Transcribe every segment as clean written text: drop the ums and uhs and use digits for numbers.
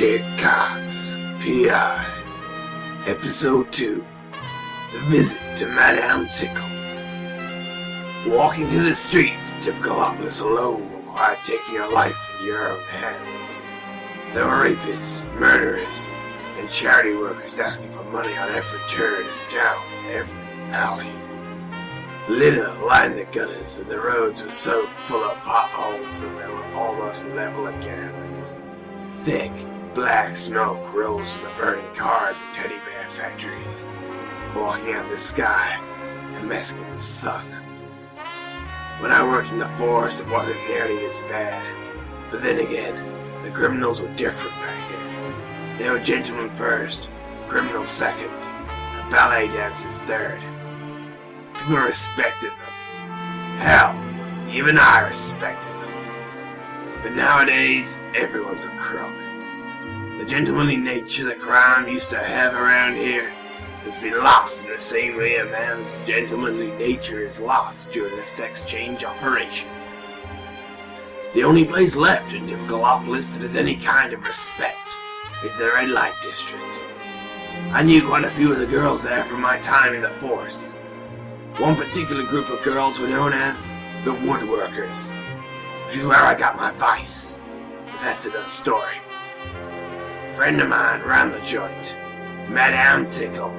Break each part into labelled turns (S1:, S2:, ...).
S1: Detective Cox P.I. Episode 2. The Visit to Madame Tickle. Walking through the streets of Tickleopolis alone required taking your life in your own hands. There were rapists, murderers, and charity workers asking for money on every turn and down every alley. Litter lined the gutters, and the roads were so full of potholes that they were almost level again. Thick, black smoke rose from the burning cars and teddy bear factories, blocking out the sky and masking the sun. When I worked in the force, it wasn't nearly this bad. But then again, the criminals were different back then. They were gentlemen first, criminals second, and ballet dancers third. People respected them. Hell, even I respected them. But nowadays, everyone's a crook. The gentlemanly nature that crime used to have around here has been lost in the same way a man's gentlemanly nature is lost during a sex change operation. The only place left in Tickleopolis that has any kind of respect is the red light district. I knew quite a few of the girls there from my time in the force. One particular group of girls were known as the Woodworkers, which is where I got my vice. But that's another story. A friend of mine ran the joint, Madame Tickle,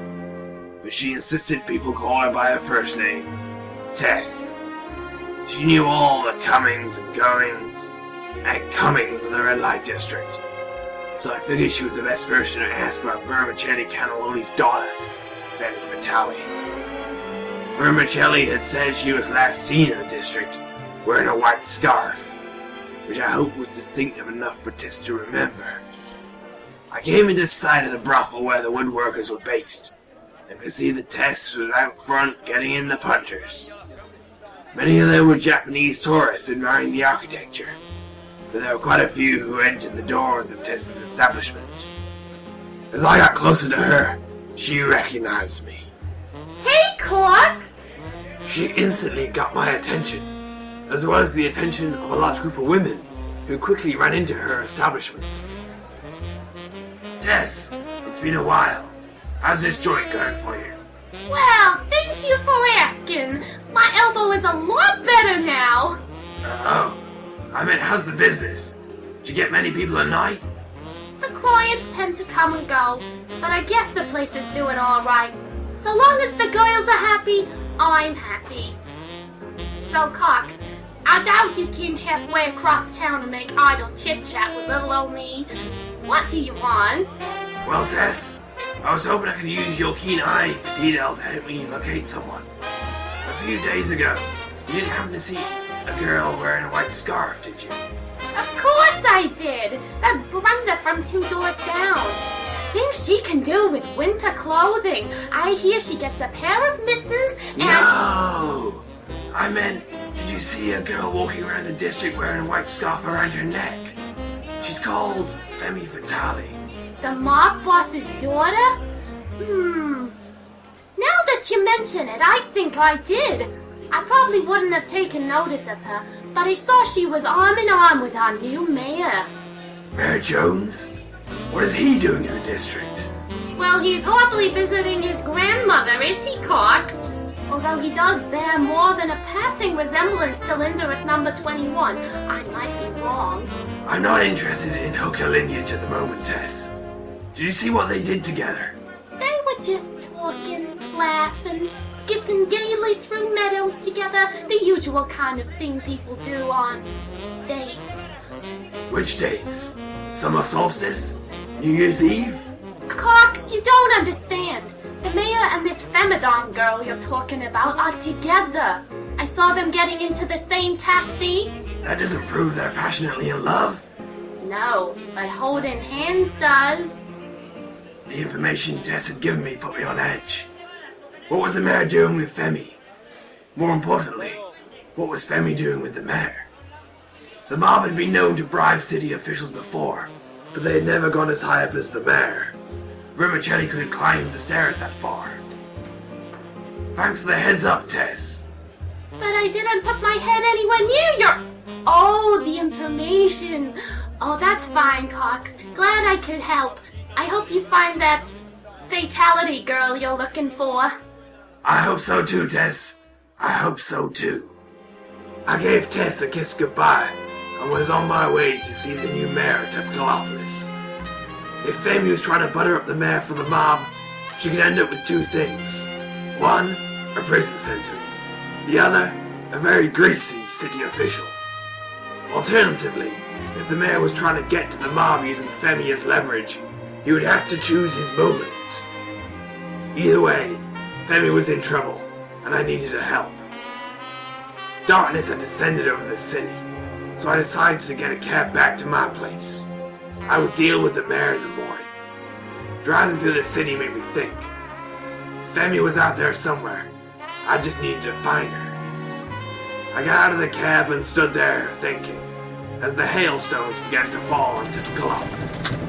S1: but she insisted people call her by her first name, Tess. She knew all the comings and goings and comings of the red light district, so I figured she was the best person to ask about Vermicelli Cannelloni's daughter, Femme Fatale. Vermicelli had said she was last seen in the district wearing a white scarf, which I hope was distinctive enough for Tess to remember. I came into sight of the brothel where the woodworkers were based, and could see that Tess was out front getting in the punters. Many of them were Japanese tourists admiring the architecture, but there were quite a few who entered the doors of Tess's establishment. As I got closer to her, she recognized me.
S2: Hey, Cox!
S1: She instantly got my attention, as well as the attention of a large group of women who quickly ran into her establishment. Tess, it's been a while. How's this joint going for you?
S2: Well, thank you for asking. My elbow is a lot better now.
S1: I meant, how's the business? Did you get many people a night?
S2: The clients tend to come and go, but I guess the place is doing all right. So long as the girls are happy, I'm happy. So, Cox, I doubt you came halfway across town to make idle chit-chat with little old me. What do you want?
S1: Well, Tess, I was hoping I could use your keen eye for detail to help me locate someone. A few days ago, you didn't happen to see a girl wearing a white scarf, did you?
S2: Of course I did! That's Brenda from 2 doors down. Things she can do with winter clothing. I hear she gets a pair of mittens and...
S1: No! I meant, did you see a girl walking around the district wearing a white scarf around her neck? She's called Femme Fatale.
S2: The mob boss's daughter? Now that you mention it, I think I did. I probably wouldn't have taken notice of her, but I saw she was arm in arm with our new mayor.
S1: Mayor Jones? What is he doing in the district?
S2: Well, he's hardly visiting his grandmother, is he, Cox? Although he does bear more than a passing resemblance to Linda at number 21. I might be wrong.
S1: I'm not interested in hooker lineage at the moment, Tess. Did you see what they did together?
S2: They were just talking, laughing, skipping gaily through meadows together, the usual kind of thing people do on dates.
S1: Which dates? Summer solstice? New Year's Eve?
S2: Cox, you don't understand. The mayor and this Femidon girl you're talking about are together. I saw them getting into the same taxi.
S1: That doesn't prove they're passionately in love.
S2: No, but holding hands does.
S1: The information Tess had given me put me on edge. What was the mayor doing with Femi? More importantly, what was Femi doing with the mayor? The mob had been known to bribe city officials before, but they had never gone as high up as the mayor. Vermicelli couldn't climb the stairs that far. Thanks for the heads up, Tess.
S2: But I didn't put my head anywhere near your... Oh, the information. Oh, that's fine, Cox. Glad I could help. I hope you find that fatality girl you're looking for.
S1: I hope so too, Tess. I hope so too. I gave Tess a kiss goodbye and was on my way to see the new mayor of Tickleopolis. If Femi was trying to butter up the mayor for the mob, she could end up with two things. One, a prison sentence. The other, a very greasy city official. Alternatively, if the mayor was trying to get to the mob using Femi as leverage, he would have to choose his moment. Either way, Femi was in trouble, and I needed her help. Darkness had descended over the city, so I decided to get a cab back to my place. I would deal with the mayor in the morning. Driving through the city made me think. Femi was out there somewhere. I just needed to find her. I got out of the cab and stood there thinking, as the hailstones began to fall on Tickleopolis.